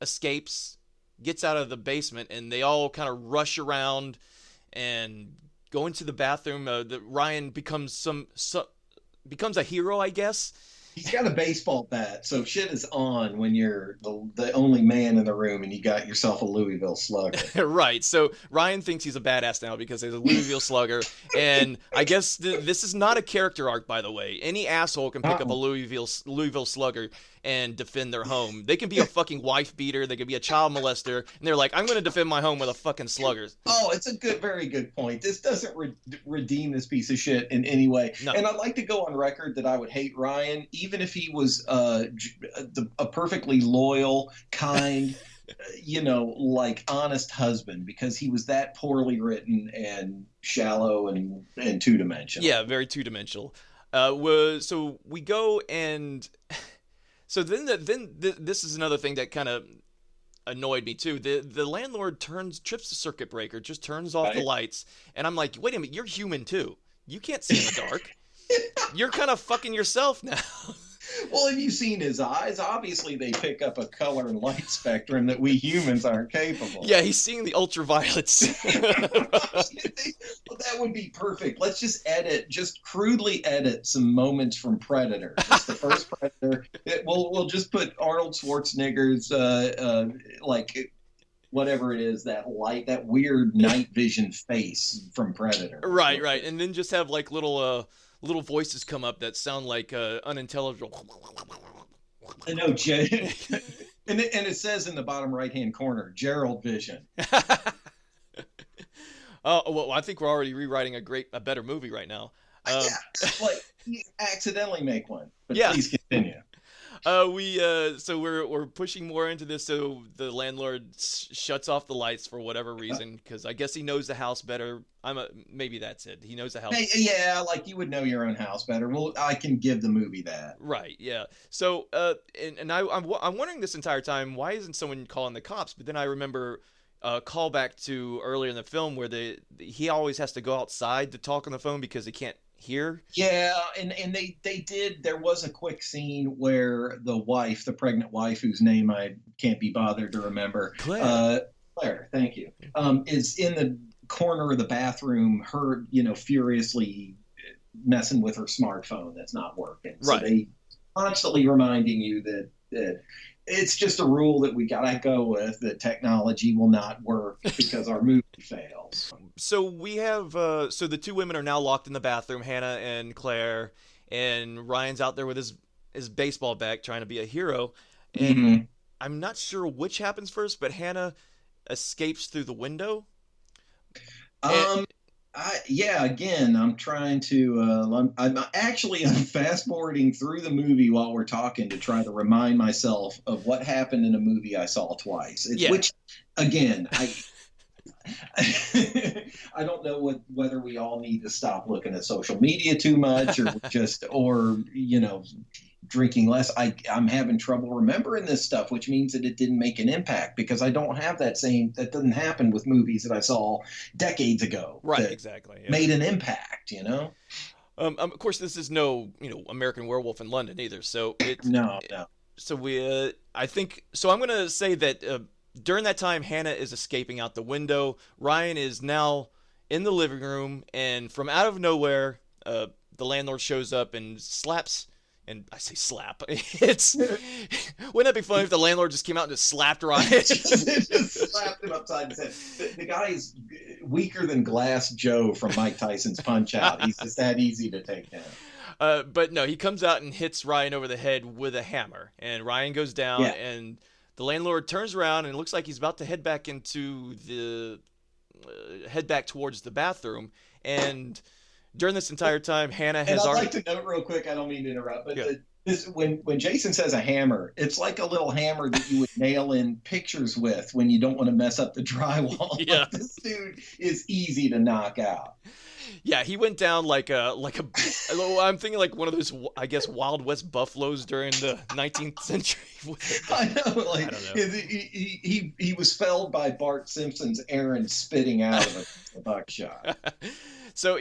escapes, gets out of the basement, and they all kind of rush around and go into the bathroom. Ryan becomes becomes a hero, I guess. He's got a baseball bat, so shit is on when you're the only man in the room and you got yourself a Louisville Slugger. Right, so Ryan thinks he's a badass now because there's a Louisville Slugger, and I guess this is not a character arc, by the way. Any asshole can pick up a Louisville Slugger and defend their home. They can be a fucking wife beater, they could be a child molester, and they're like, I'm going to defend my home with a fucking slugger. Oh, it's a very good point. This doesn't redeem this piece of shit in any way. No. And I'd like to go on record that I would hate Ryan, even if he was a perfectly loyal, kind, like honest husband, because he was that poorly written and shallow and two-dimensional. Yeah, very two-dimensional. So we go and... So then this is another thing that kind of annoyed me too. The landlord trips the circuit breaker, just turns off the lights, and I'm like, wait a minute, you're human too. You can't see in the dark. You're kind of fucking yourself now. Well, have you seen his eyes? Obviously, they pick up a color and light spectrum that we humans aren't capable. Yeah, he's seeing the ultraviolets. Well, that would be perfect. Let's just crudely edit some moments from Predator. Just the first Predator. We'll just put Arnold Schwarzenegger's whatever it is, that weird night vision face from Predator. Right, and then just have like little voices come up that sound like unintelligible. I know, and it says in the bottom right-hand corner, Gerald Vision. Well, I think we're already rewriting a better movie right now. You accidentally make one, but yeah. Please continue. So we're pushing more into this. So the landlord shuts off the lights for whatever reason, because I guess he knows the house better. Maybe that's it. He knows the house. Yeah, like you would know your own house better. Well, I can give the movie that. Right. Yeah. So I'm wondering this entire time, why isn't someone calling the cops? But then I remember call back to earlier in the film where he always has to go outside to talk on the phone because he can't hear. Yeah, and they did. There was a quick scene where the pregnant wife, whose name I can't be bothered to remember, Claire, thank you, is in the corner of the bathroom, furiously messing with her smartphone that's not working. Right. So they constantly reminding you that it's just a rule that we gotta go with, that technology will not work because our movie fails. So we have so the two women are now locked in the bathroom, Hannah and Claire, and Ryan's out there with his his baseball bat, trying to be a hero. And Mhm. I'm not sure which happens first, but Hannah escapes through the window. And, Um, yeah, again, I'm trying to. I'm fast forwarding through the movie while we're talking to try to remind myself of what happened in a movie I saw twice. Yeah. Which, again, I don't know whether we all need to stop looking at social media too much, or drinking less. I'm having trouble remembering this stuff, which means that it didn't make an impact because I don't have that doesn't happen with movies that I saw decades ago. right, that exactly. Yeah. Made an impact, Of course, this is no, American Werewolf in London either. So No. so I think, so I'm going to say that during that time, Hannah is escaping out the window. Ryan is now in the living room, and from out of nowhere, the landlord shows up and slaps. And I say slap. Wouldn't that be funny if the landlord just came out and just slapped Ryan? just slapped him upside the head. The guy is weaker than Glass Joe from Mike Tyson's Punch Out. He's just that easy to take down. But no, he comes out and hits Ryan over the head with a hammer, and Ryan goes down, and the landlord turns around and it looks like he's about to head back towards the bathroom, and during this entire time, Hannah has I'd already. like to note real quick. I don't mean to interrupt, but when Jason says a hammer, it's like a little hammer that you would nail in pictures with when you don't want to mess up the drywall. Yeah. Like, this dude is easy to knock out. Yeah, he went down like a. I'm thinking like one of those, I guess, Wild West buffaloes during the 19th century. I know, like I don't know. he was felled by Bart Simpson's Aaron spitting out of a buckshot. So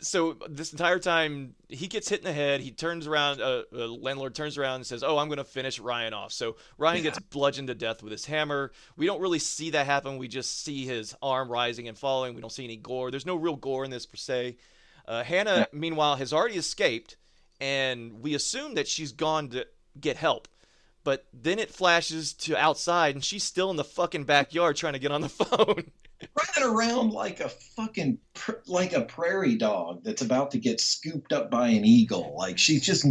so this entire time he gets hit in the head. He turns around. The landlord turns around and says, "Oh, I'm going to finish Ryan off." So Ryan gets bludgeoned to death with his hammer. We don't really see that happen. We just see his arm rising and falling. We don't see any gore. There's no real gore in this per se. Hannah, meanwhile, has already escaped, and we assume that she's gone to get help. But then it flashes to outside, and she's still in the fucking backyard trying to get on the phone. Running around like a fucking like a prairie dog that's about to get scooped up by an eagle. Like she's just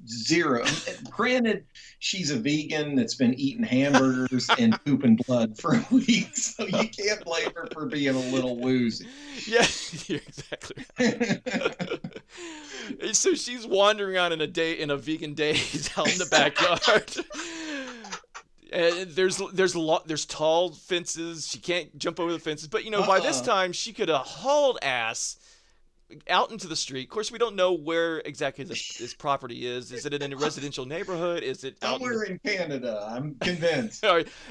zero. Granted, she's a vegan that's been eating hamburgers and pooping blood for a week, so you can't blame her for being a little woozy. Yeah, you're exactly right. So she's wandering around in a vegan daze out in the backyard. And there's tall fences. She can't jump over the fences. But by this time she could have hauled ass out into the street. Of course, we don't know where exactly this property is. Is it in a residential neighborhood? Is it somewhere in Canada? I'm convinced.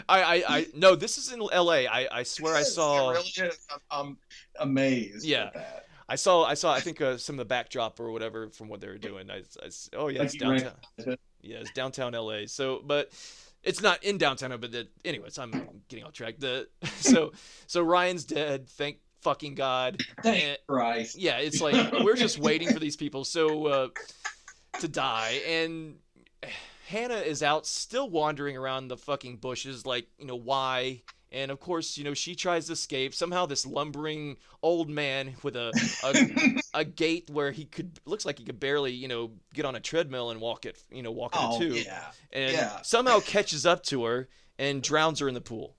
I no, this is in L.A. I swear I saw. It really is. I'm amazed. Yeah. At that. I saw. I think some of the backdrop or whatever from what they were doing. Oh yeah, it's downtown. Yeah, it's downtown L.A. So, but it's not in downtown. But anyways, I'm getting off track. So Ryan's dead. Thank fucking God. Thank Christ. Yeah, it's like we're just waiting for these people to die, and Hannah is out still wandering around the fucking bushes, like why? And of course, she tries to escape. Somehow, this lumbering old man with a gait where looks like he could barely, get on a treadmill and walk it, walk it too. Yeah. And somehow catches up to her and drowns her in the pool.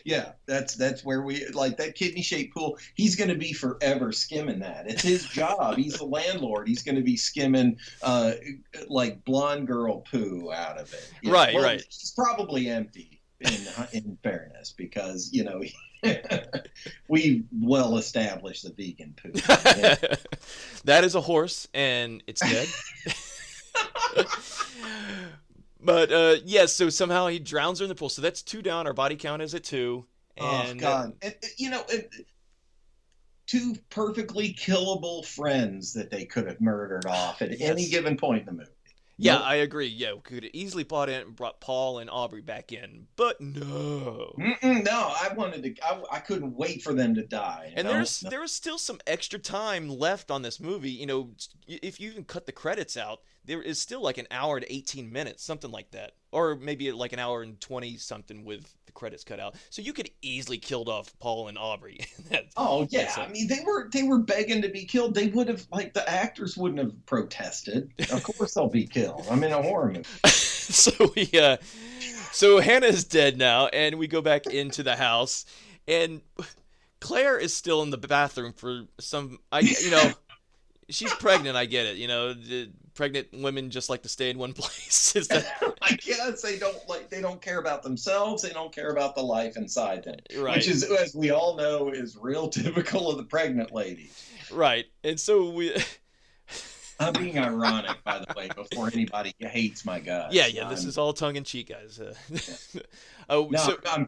Yeah, that's where we like that kidney-shaped pool. He's going to be forever skimming that. It's his job. He's the landlord. He's going to be skimming like blonde girl poo out of it. Right. It's probably empty. In fairness, because we well established the vegan poo. Yeah. That is a horse, and it's dead. But yes, so somehow he drowns her in the pool. So that's 2 down. Our body count is at 2. And, oh God! Two perfectly killable friends that they could have murdered off at any given point in the movie. Yeah, I agree. Yeah, we could have easily brought Paul and Aubrey back in, but no. No, I wanted to. I couldn't wait for them to die. And there was still some extra time left on this movie. If you even cut the credits out, there is still like an hour and 18 minutes, something like that, or maybe like an hour and 20 something with the credits cut out. So you could easily killed off Paul and Aubrey. Oh yeah, I mean they were begging to be killed. They would have like the actors wouldn't have protested. Of course they'll be killed. I'm in a horror movie. So Hannah is dead now, and we go back into the house, and Claire is still in the bathroom for some. She's pregnant. I get it. The pregnant women just like to stay in one place. Is that? I guess they don't care about themselves. They don't care about the life inside them, right? Which is, as we all know, is real typical of the pregnant lady. Right, and so we. I'm being ironic, by the way, before anybody hates my guts. Yeah. This is all tongue in cheek, guys. I'm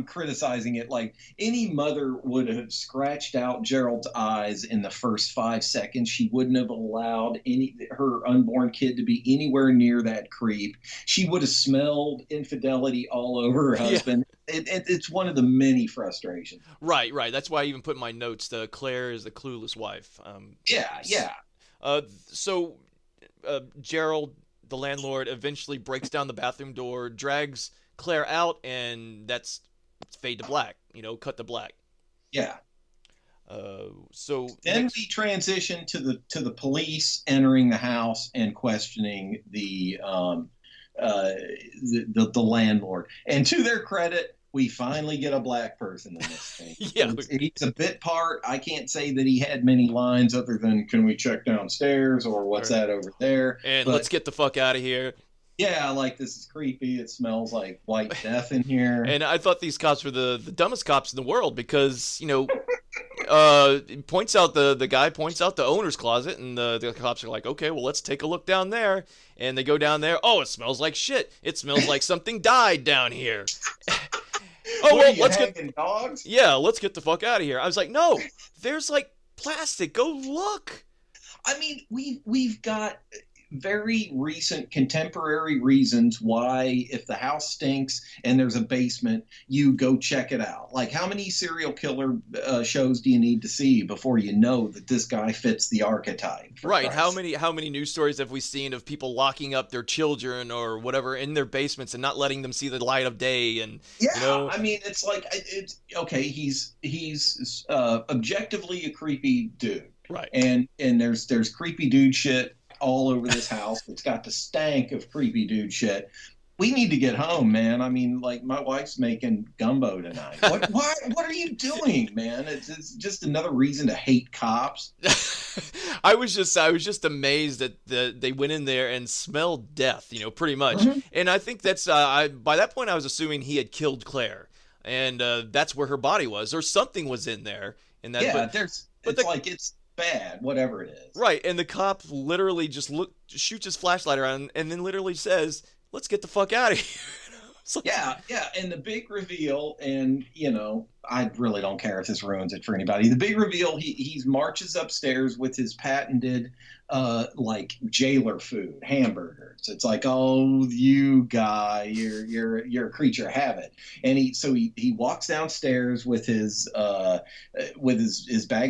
criticizing it like any mother would have scratched out Gerald's eyes in the first 5 seconds. She wouldn't have allowed her unborn kid to be anywhere near that creep. She would have smelled infidelity all over her husband. Yeah. It's one of the many frustrations. Right. That's why I even put in my notes Claire is the clueless wife. Yeah. So Gerald, the landlord, eventually breaks down the bathroom door, drags Claire out, and that's fade to black. Cut to black. Yeah. So then we transition to the police entering the house and questioning the landlord. And to their credit, we finally get a black person in this thing. Yeah. He's a bit part. I can't say that he had many lines other than, can we check downstairs, or what's that over there? And let's get the fuck out of here. Yeah, this is creepy. It smells like white death in here. And I thought these cops were the dumbest cops in the world because, points out the guy points out the owner's closet, and the cops are like, okay, well, let's take a look down there. And they go down there. Oh, it smells like shit. It smells like something died down here. Oh, well, let's get dogs. Yeah, let's get the fuck out of here. I was like, no, there's plastic. Go look. I mean, we've got very recent contemporary reasons why, if the house stinks and there's a basement, you go check it out. Like, how many serial killer shows do you need to see before you know that this guy fits the archetype? Right. How many news stories have we seen of people locking up their children or whatever in their basements and not letting them see the light of day? And I mean, it's okay. He's objectively a creepy dude, right? And there's creepy dude shit all over this house. It's got the stank of creepy dude shit. We need to get home, man. I mean, my wife's making gumbo tonight. What are you doing, man? It's just another reason to hate cops. I was just amazed that they went in there and smelled death, pretty much. Mm-hmm. And I think that's by that point I was assuming he had killed Claire, and that's where her body was, or something was in there. And that, yeah, it's bad, whatever it is. Right, and the cop literally just shoots his flashlight around, and then literally says, "Let's get the fuck out of here." Yeah, and the big reveal, and I really don't care if this ruins it for anybody. The big reveal, he marches upstairs with his patented jailer food, hamburgers. It's like, oh, you guy, you're a creature of habit. And he walks downstairs with his bag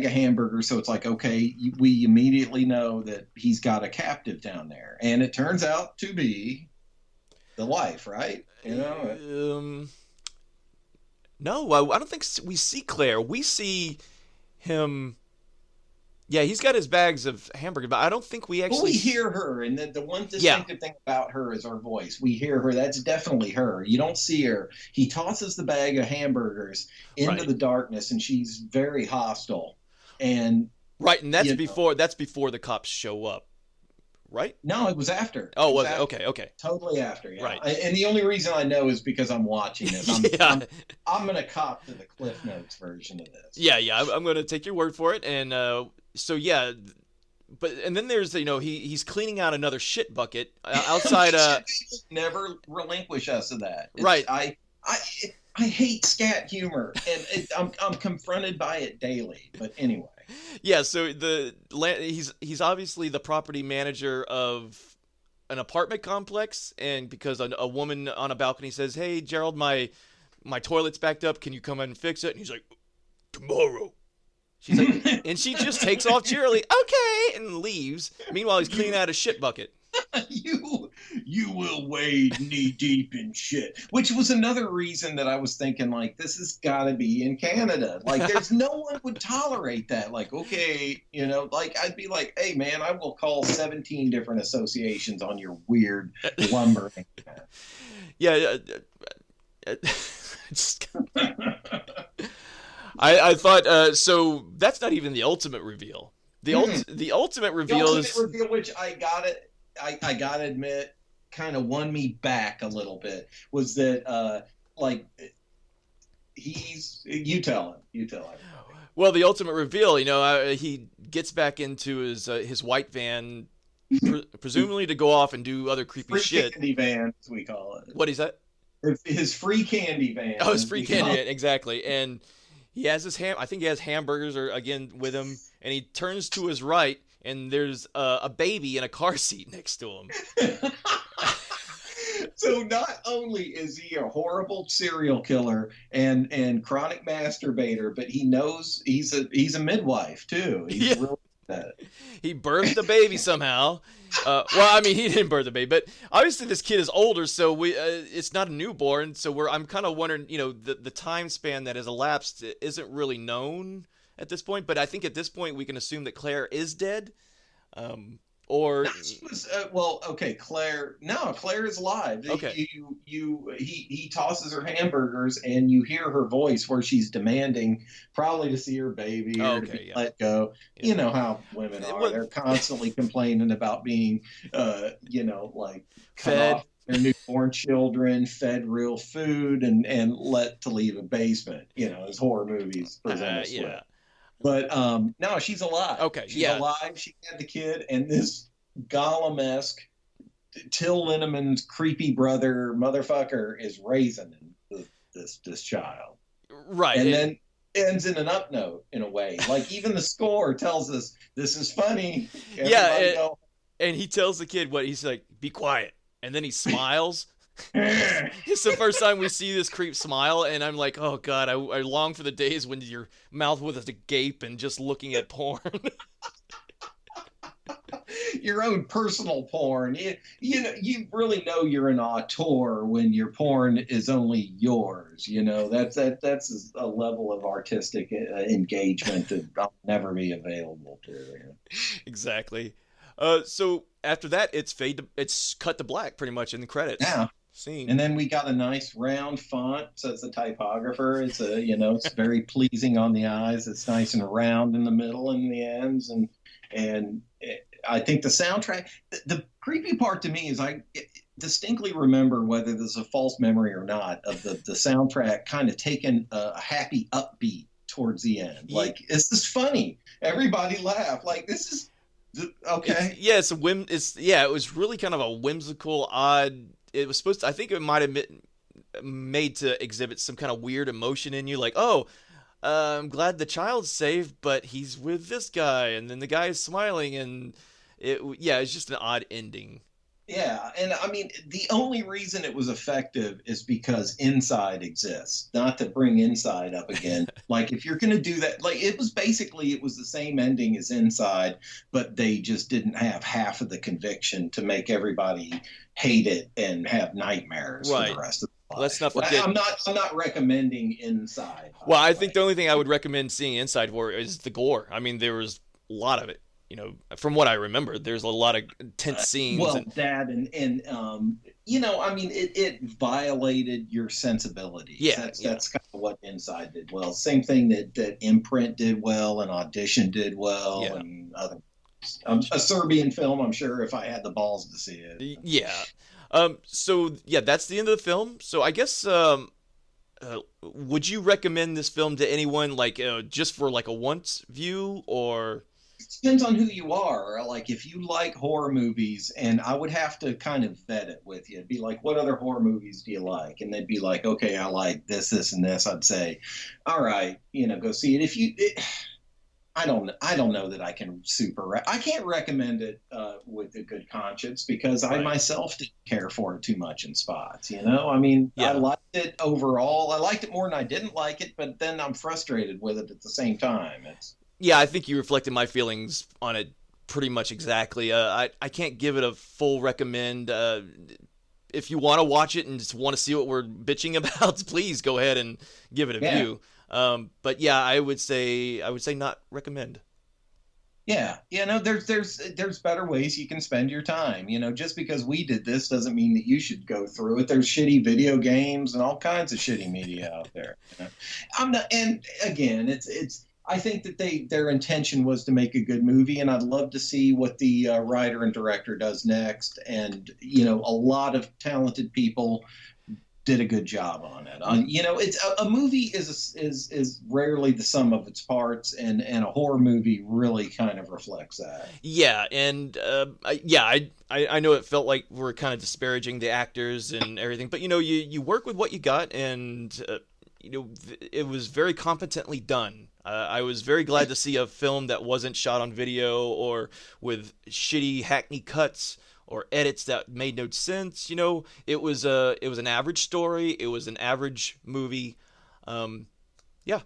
of hamburgers. So it's like, okay, we immediately know that he's got a captive down there, and it turns out to be the wife, right? No, I don't think we see Claire. We see him. Yeah, he's got his bags of hamburger, but I don't think we actually. Well, we hear her, and the one distinctive thing about her is her voice. We hear her. That's definitely her. You don't see her. He tosses the bag of hamburgers into the darkness, and she's very hostile. And that's before the cops show up. Right? No, it was after. Oh, was it? Okay. Totally after, yeah. Right. And the only reason I know is because I'm watching this. I'm going to cop to the Cliff Notes version of this. Yeah, I'm going to take your word for it. And and then there's, he's cleaning out another shit bucket outside. Never relinquish us of that. Right. I hate scat humor, and I'm confronted by it daily. But anyway. Yeah, so he's obviously the property manager of an apartment complex, and because a woman on a balcony says, "Hey, Gerald, my toilet's backed up. Can you come in and fix it?" And he's like, "Tomorrow." She's like, and she just takes off cheerily, "Okay," and leaves. Meanwhile, he's cleaning out a shit bucket. you will wade knee deep in shit. Which was another reason that I was thinking, like, this has got to be in Canada. Like, there's no one would tolerate that. Like, okay, like I'd be like, hey man, I will call 17 different associations on your weird lumbering. Yeah. I thought so. That's not even the ultimate reveal. The ultimate reveal is which I gotta admit, kind of won me back a little bit. Was that like you tell him. Well, the ultimate reveal. He gets back into his white van, presumably to go off and do other creepy free shit. Candy van, as we call it. What is that? His free candy van. Oh, his free candy van, exactly. And he has I think he has hamburgers with him, and he turns to his right, and there's a baby in a car seat next to him. So not only is he a horrible serial killer and chronic masturbator, but he knows he's a midwife too. He's really he birthed the baby somehow. Well, I mean, he didn't birth the baby, but obviously this kid is older, so it's not a newborn. So I'm kind of wondering, the time span that has elapsed isn't really known at this point. But I think at this point we can assume that Claire is dead. Or she was okay, Claire is alive. Okay. He tosses her hamburgers and you hear her voice where she's demanding probably to see her baby or to be let go. Yeah. You know how women are. They're constantly complaining about being like cut fed off their newborn children, fed real food and let to leave a basement, as horror movies present us with. But no, she's alive. Okay, she's alive. She had the kid, and this Gollum-esque Till Lindeman's creepy brother motherfucker is raising this child, right? And then ends in an up note in a way. Like even the score tells us this is funny. And he tells the kid he's like, "Be quiet," and then he smiles. It's the first time we see this creep smile, and I'm like, oh god, I long for the days when your mouth was agape and just looking at porn. Your own personal porn. You really know you're an auteur when your porn is only yours. That's a level of artistic engagement that I'll never be available to. Exactly. So after that, it's cut to black pretty much in the credits. Yeah. Scene. And then we got a nice round font, so it's a typographer. It's it's very pleasing on the eyes. It's nice and round in the middle and the ends, and I think the soundtrack. The creepy part to me is I distinctly remember, whether this is a false memory or not, of the soundtrack kind of taking a happy upbeat towards the end. Like, this is funny. Everybody laugh. Like, this is okay. It was really kind of a whimsical, odd. It was supposed to, I think it might have been made to exhibit some kind of weird emotion in you, like, I'm glad the child's safe, but he's with this guy, and then the guy is smiling, and it's just an odd ending. Yeah, and I mean, the only reason it was effective is because Inside exists. Not to bring Inside up again. Like, if you're going to do that, like, it was the same ending as Inside, but they just didn't have half of the conviction to make everybody hate it and have nightmares for the rest of the life. Let's not forget. I'm not recommending Inside. Well, I think the only thing I would recommend seeing Inside for is the gore. I mean, there was a lot of it. From what I remember, there's a lot of tense scenes. That and I mean, it violated your sensibilities. Yeah, that's kind of what Inside did well. Same thing that Imprint did well and Audition did well, and other. A Serbian film, I'm sure, if I had the balls to see it. Yeah. So that's the end of the film. So I guess would you recommend this film to anyone, like just for like a once view, or? Depends on who you are. Like, if you like horror movies, and I would have to kind of vet it with you. It'd be like, what other horror movies do you like? And they'd be like, okay, I like this, and this. I'd say, all right, go see it. I don't know that I can I can't recommend it with a good conscience, because I myself didn't care for it too much in spots. I mean, I liked it overall. I liked it more than I didn't like it, but then I'm frustrated with it at the same time. Yeah, I think you reflected my feelings on it pretty much exactly. I can't give it a full recommend. If you want to watch it and just want to see what we're bitching about, please go ahead and give it a Yeah. view. But yeah, I would say not recommend. Yeah, no, there's better ways you can spend your time. Just because we did this doesn't mean that you should go through it. There's shitty video games and all kinds of shitty media out there. I'm not, and again, it's. I think that their intention was to make a good movie, and I'd love to see what the writer and director does next. And a lot of talented people did a good job on it. It's a movie is rarely the sum of its parts, and a horror movie really kind of reflects that. Yeah, and I know it felt like we're kind of disparaging the actors and everything, but you work with what you got, and it was very competently done. I was very glad to see a film that wasn't shot on video or with shitty hackney cuts or edits that made no sense. It was an average story. It was an average movie. Yeah.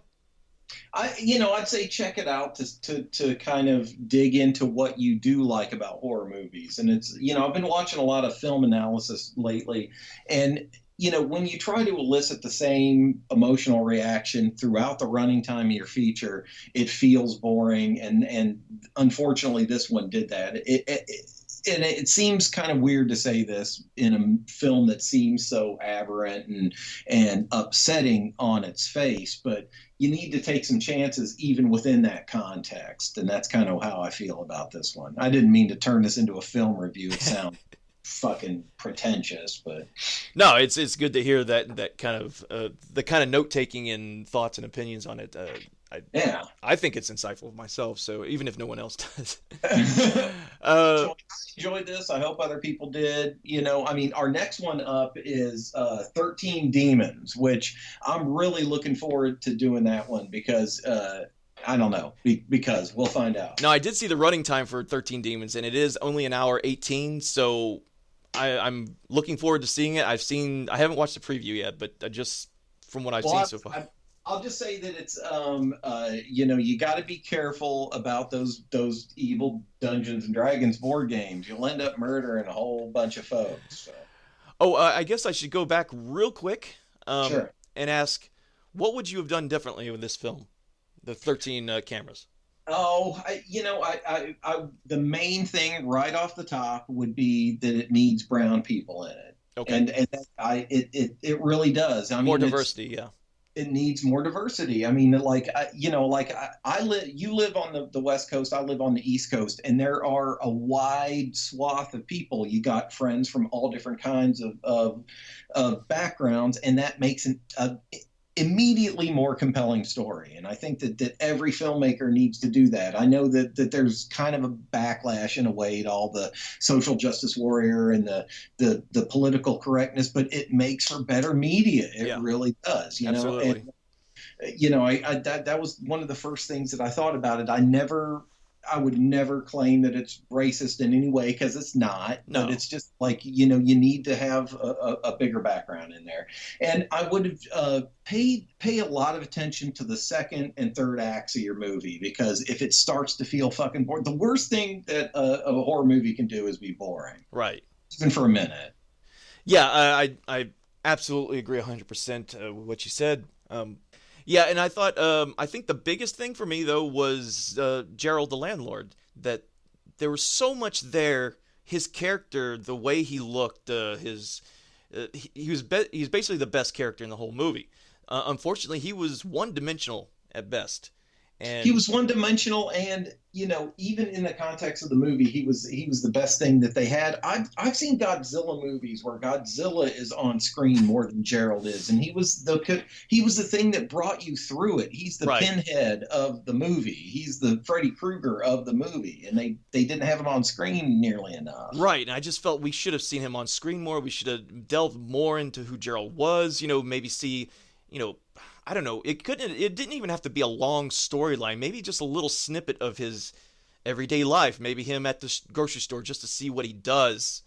I'd say check it out to kind of dig into what you do like about horror movies. And it's, I've been watching a lot of film analysis lately, and when you try to elicit the same emotional reaction throughout the running time of your feature, it feels boring. And unfortunately, this one did that. And it seems kind of weird to say this in a film that seems so aberrant and upsetting on its face, but you need to take some chances even within that context. And that's kind of how I feel about this one. I didn't mean to turn this into a film review. It sounds fucking pretentious, but no, it's good to hear that kind of the kind of note taking and thoughts and opinions on it. I think it's insightful myself, so even if no one else does. So I enjoyed this. I hope other people did. Our next one up is 13 Demons, which I'm really looking forward to doing that one because I don't know, because we'll find out. No, I did see the running time for 13 Demons, and it is only an hour 18, so I'm looking forward to seeing it. I haven't watched the preview yet, but just from what I've seen so far. I'll just say that it's, you got to be careful about those evil Dungeons and Dragons board games. You'll end up murdering a whole bunch of folks. So. Oh, I guess I should go back real quick Sure. and ask, what would you have done differently with this film, the 13 cameras? Oh, the main thing right off the top would be that it needs brown people in it. Okay. And it really does. More diversity, yeah. It needs more diversity. I mean, you live on the West Coast, I live on the East Coast, and there are a wide swath of people. You got friends from all different kinds of backgrounds, and that makes an immediately more compelling story. And I think that every filmmaker needs to do that. I know that there's kind of a backlash in a way to all the social justice warrior and the political correctness, but it makes for better media. It really does, Absolutely. And, that was one of the first things that I thought about it. I would never claim that it's racist in any way, because it's not. No. But it's just like, you need to have a bigger background in there. And I would have pay a lot of attention to the second and third acts of your movie, because if it starts to feel fucking boring, the worst thing that a horror movie can do is be boring. Right. Even for a minute. Yeah, I absolutely agree 100% with what you said. Yeah, and I think the biggest thing for me, though, was Gerald the landlord. That there was so much there. His character, the way he looked, he's basically the best character in the whole movie. Unfortunately, he was one-dimensional at best. And he was one-dimensional, and even in the context of the movie, he was the best thing that they had. I've seen Godzilla movies where Godzilla is on screen more than Gerald is, and he was the thing that brought you through it. He's the pinhead of the movie. He's the Freddy Krueger of the movie, and they didn't have him on screen nearly enough. Right, and I just felt we should have seen him on screen more. We should have delved more into who Gerald was. Maybe see, I don't know. It didn't even have to be a long storyline. Maybe just a little snippet of his everyday life. Maybe him at the grocery store, just to see what he does.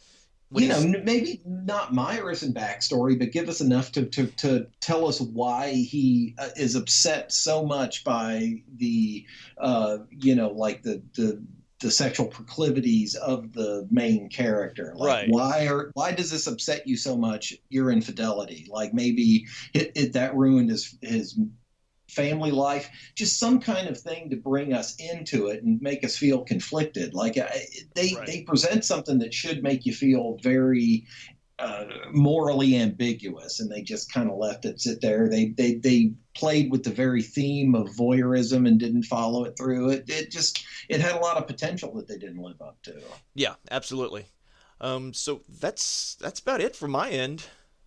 Maybe not Myris and backstory, but give us enough to tell us why he is upset so much by the, the sexual proclivities of the main character. Like, Right. why does this upset you so much? Your infidelity, like maybe that ruined his family life. Just some kind of thing to bring us into it and make us feel conflicted. Like they present something that should make you feel very morally ambiguous, and they just kind of left it sit there. They played with the very theme of voyeurism and didn't follow it through. It had a lot of potential that they didn't live up to. Yeah, absolutely. So that's about it from my end.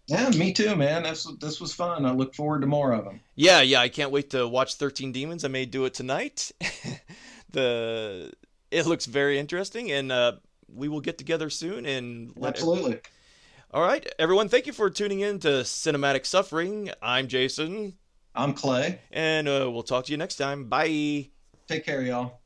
Yeah, me too, man. This was fun. I look forward to more of them. Yeah, I can't wait to watch 13 Demons. I may do it tonight. It looks very interesting, and we will get together soon and Absolutely. All right, everyone, thank you for tuning in to Cinematic Suffering. I'm Jason. I'm Clay. And we'll talk to you next time. Bye. Take care, y'all.